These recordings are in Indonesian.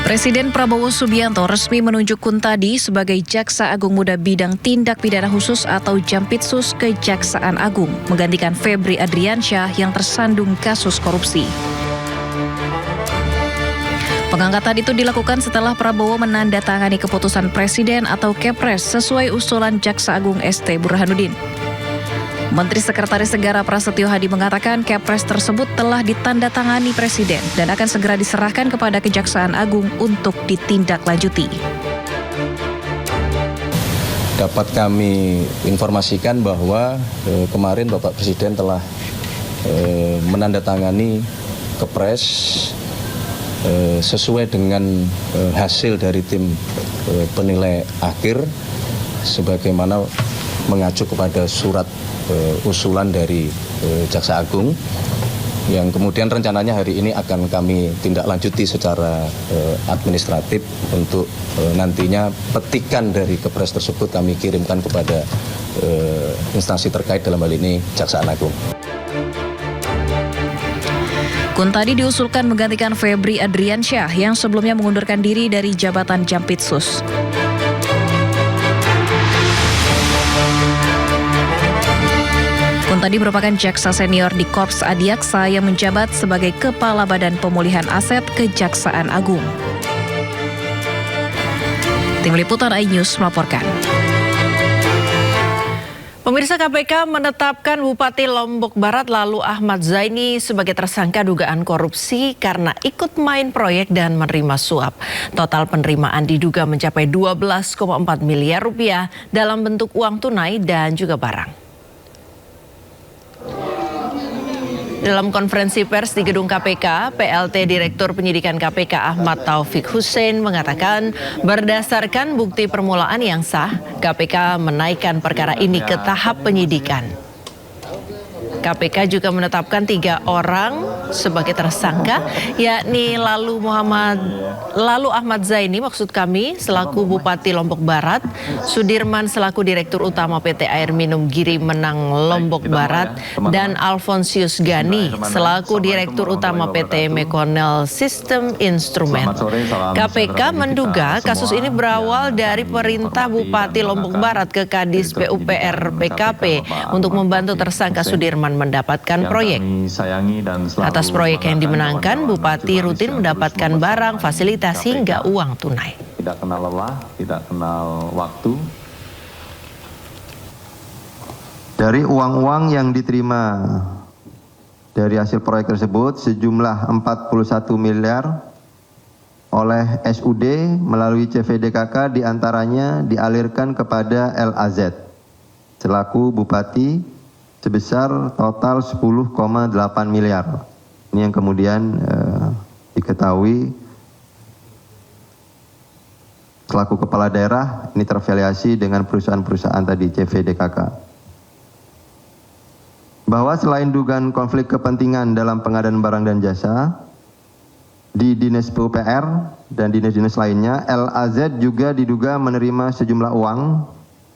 Presiden Prabowo Subianto resmi menunjuk Kuntadi sebagai Jaksa Agung Muda Bidang Tindak Pidana Khusus atau Jampitsus Kejaksaan Agung, menggantikan Febri Adriansyah yang tersandung kasus korupsi. Pengangkatan itu dilakukan setelah Prabowo menandatangani keputusan Presiden atau Kepres sesuai usulan Jaksa Agung ST Burhanuddin. Menteri Sekretaris Negara Prasetyo Hadi mengatakan Kepres tersebut telah ditandatangani Presiden dan akan segera diserahkan kepada Kejaksaan Agung untuk ditindaklanjuti. Dapat kami informasikan bahwa kemarin Bapak Presiden telah menandatangani Kepres sesuai dengan hasil dari tim penilai akhir sebagaimana mengacu kepada surat usulan dari Jaksa Agung yang kemudian rencananya hari ini akan kami tindak lanjuti secara administratif untuk nantinya petikan dari Kepres tersebut kami kirimkan kepada instansi terkait dalam hal ini Kejaksaan Agung. Kuntadi diusulkan menggantikan Febri Adriansyah yang sebelumnya mengundurkan diri dari jabatan Jampitsus. Kuntadi merupakan jaksa senior di Korps Adiaksa yang menjabat sebagai Kepala Badan Pemulihan Aset Kejaksaan Agung. Tim Liputan iNews melaporkan. Pemirsa, KPK menetapkan Bupati Lombok Barat Lalu Ahmad Zaini sebagai tersangka dugaan korupsi karena ikut main proyek dan menerima suap. Total penerimaan diduga mencapai 12,4 miliar rupiah dalam bentuk uang tunai dan juga barang. Dalam konferensi pers di gedung KPK, PLT Direktur Penyidikan KPK Ahmad Taufik Hussein mengatakan berdasarkan bukti permulaan yang sah, KPK menaikkan perkara ini ke tahap penyidikan. KPK juga menetapkan 3 orang sebagai tersangka, yakni Lalu Ahmad Zaini selaku Bupati Lombok Barat, Sudirman selaku Direktur Utama PT Air Minum Giri Menang Lombok Barat, dan Alfonsius Gani selaku Direktur Utama PT Mekonel Sistem Instrumen. KPK menduga kasus ini berawal dari perintah Bupati Lombok Barat ke Kadis PUPR PKP untuk membantu tersangka Sudirman mendapatkan proyek. Atas proyek yang dimenangkan, Bupati rutin mendapatkan barang, fasilitas hingga uang tunai. Tidak kenal lelah, tidak kenal waktu. Dari uang-uang yang diterima dari hasil proyek tersebut sejumlah 41 miliar oleh SUD melalui CVDKK diantaranya dialirkan kepada LAZ selaku Bupati sebesar total 10,8 miliar. Ini yang kemudian diketahui selaku kepala daerah ini terafiliasi dengan perusahaan-perusahaan tadi CVDKK. Bahwa selain dugaan konflik kepentingan dalam pengadaan barang dan jasa di Dinas PUPR dan dinas-dinas lainnya, LAZ juga diduga menerima sejumlah uang,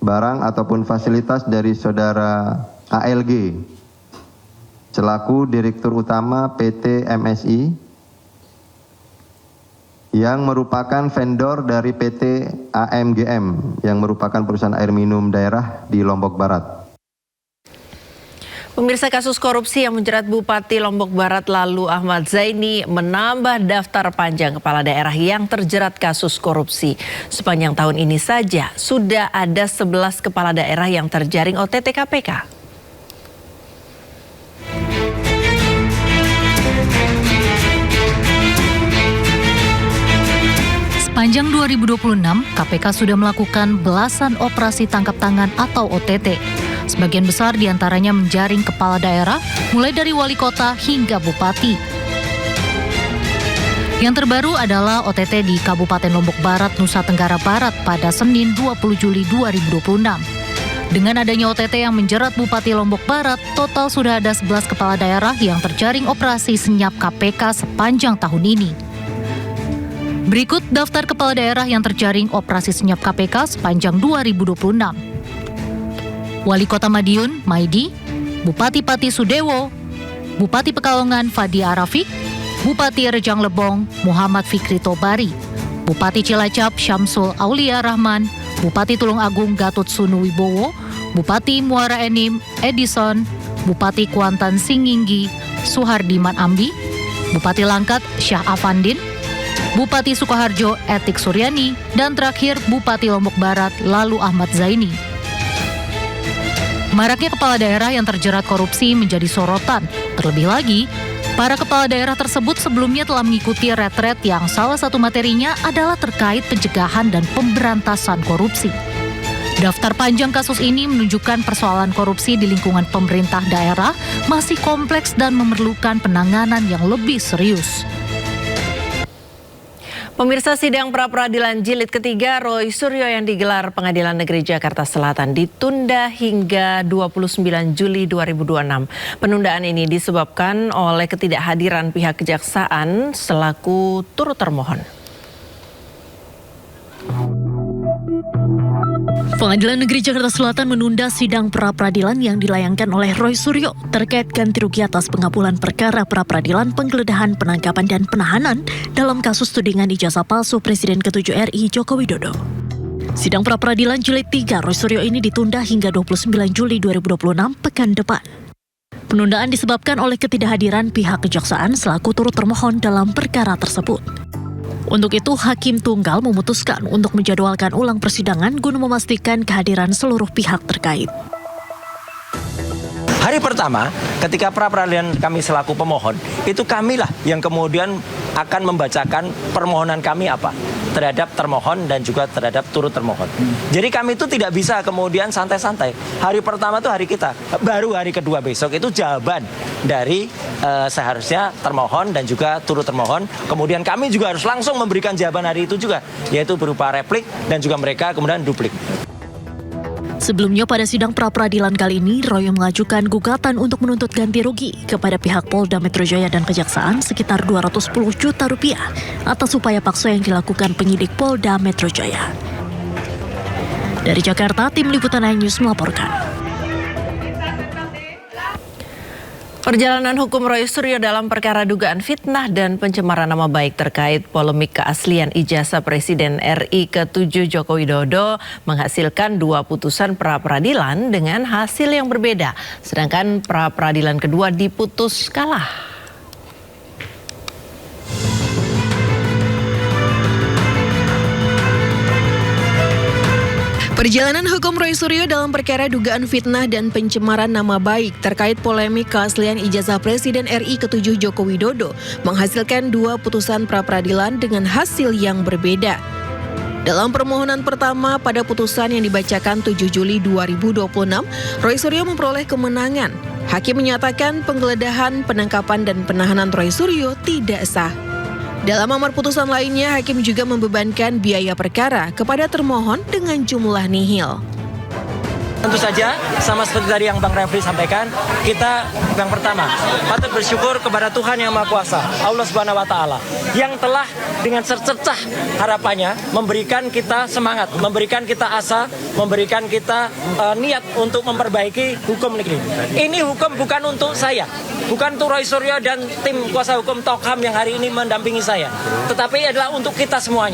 barang ataupun fasilitas dari saudara ALG selaku Direktur Utama PT MSI yang merupakan vendor dari PT AMGM yang merupakan perusahaan air minum daerah di Lombok Barat. Pemirsa, kasus korupsi yang menjerat Bupati Lombok Barat Lalu Ahmad Zaini menambah daftar panjang kepala daerah yang terjerat kasus korupsi. Sepanjang tahun ini saja sudah ada 11 kepala daerah yang terjaring OTT KPK. Sepanjang 2026, KPK sudah melakukan belasan operasi tangkap tangan atau OTT. Sebagian besar diantaranya menjaring kepala daerah, mulai dari wali kota hingga bupati. Yang terbaru adalah OTT di Kabupaten Lombok Barat, Nusa Tenggara Barat pada Senin 20 Juli 2026. Dengan adanya OTT yang menjerat Bupati Lombok Barat, total sudah ada 11 kepala daerah yang terjaring operasi senyap KPK sepanjang tahun ini. Berikut daftar kepala daerah yang terjaring operasi senyap KPK sepanjang 2026. Wali Kota Madiun, Maidi, Bupati Pati Sudewo, Bupati Pekalongan, Fadi Arafik, Bupati Rejang Lebong, Muhammad Fikri Tobari, Bupati Cilacap Syamsul Aulia Rahman, Bupati Tulungagung Gatot Sunuwibowo, Bupati Muara Enim Edison, Bupati Kuantan Singinggi Suhardiman Ambi, Bupati Langkat Syah Afandin, Bupati Sukoharjo Etik Suryani, dan terakhir Bupati Lombok Barat Lalu Ahmad Zaini. Maraknya kepala daerah yang terjerat korupsi menjadi sorotan. Terlebih lagi, para kepala daerah tersebut sebelumnya telah mengikuti retret yang salah satu materinya adalah terkait pencegahan dan pemberantasan korupsi. Daftar panjang kasus ini menunjukkan persoalan korupsi di lingkungan pemerintah daerah masih kompleks dan memerlukan penanganan yang lebih serius. Pemirsa, sidang pra-peradilan jilid ketiga Roy Suryo yang digelar Pengadilan Negeri Jakarta Selatan ditunda hingga 29 Juli 2026. Penundaan ini disebabkan oleh ketidakhadiran pihak kejaksaan selaku turut termohon. Pengadilan Negeri Jakarta Selatan menunda sidang pra-peradilan yang dilayangkan oleh Roy Suryo terkait ganti rugi atas pengabulan perkara pra-peradilan penggeledahan, penangkapan, dan penahanan dalam kasus tudingan ijazah palsu Presiden ke-7 RI Joko Widodo. Sidang pra-peradilan jilid 3 Roy Suryo ini ditunda hingga 29 Juli 2026 pekan depan. Penundaan disebabkan oleh ketidakhadiran pihak kejaksaan selaku turut termohon dalam perkara tersebut. Untuk itu, Hakim Tunggal memutuskan untuk menjadwalkan ulang persidangan guna memastikan kehadiran seluruh pihak terkait. Hari pertama, ketika pra-peradilan kami selaku pemohon, itu kamilah yang kemudian akan membacakan permohonan kami apa terhadap termohon dan juga terhadap turut termohon. Jadi kami itu tidak bisa kemudian santai-santai. Hari pertama itu hari kita, baru hari kedua besok itu jawaban dari seharusnya termohon dan juga turut termohon. Kemudian kami juga harus langsung memberikan jawaban hari itu juga, yaitu berupa replik dan juga mereka kemudian duplik. Sebelumnya pada sidang pra-peradilan kali ini, Roy mengajukan gugatan untuk menuntut ganti rugi kepada pihak Polda Metro Jaya dan Kejaksaan sekitar 210 juta rupiah atas upaya paksa yang dilakukan penyidik Polda Metro Jaya. Dari Jakarta, tim Liputan iNews melaporkan. Perjalanan hukum Roy Suryo dalam perkara dugaan fitnah dan pencemaran nama baik terkait polemik keaslian ijazah Presiden RI ke-7 Joko Widodo menghasilkan 2 putusan pra-peradilan dengan hasil yang berbeda. Sedangkan pra-peradilan kedua diputus kalah. Perjalanan hukum Roy Suryo dalam perkara dugaan fitnah dan pencemaran nama baik terkait polemik keaslian ijazah Presiden RI ke-7 Joko Widodo menghasilkan 2 putusan pra-peradilan dengan hasil yang berbeda. Dalam permohonan pertama pada putusan yang dibacakan 7 Juli 2026, Roy Suryo memperoleh kemenangan. Hakim menyatakan penggeledahan, penangkapan, dan penahanan Roy Suryo tidak sah. Dalam amar putusan lainnya, hakim juga membebankan biaya perkara kepada termohon dengan jumlah nihil. Tentu saja, sama seperti tadi yang Bang Refli sampaikan, kita yang pertama patut bersyukur kepada Tuhan Yang Maha Kuasa, Allah Subhanahu wa Ta'ala, yang telah dengan secercah harapannya memberikan kita semangat, memberikan kita asa, memberikan kita niat untuk memperbaiki hukum negeri. Ini hukum bukan untuk saya, bukan untuk Roy Suryo dan tim kuasa hukum Tokham yang hari ini mendampingi saya, tetapi adalah untuk kita semuanya.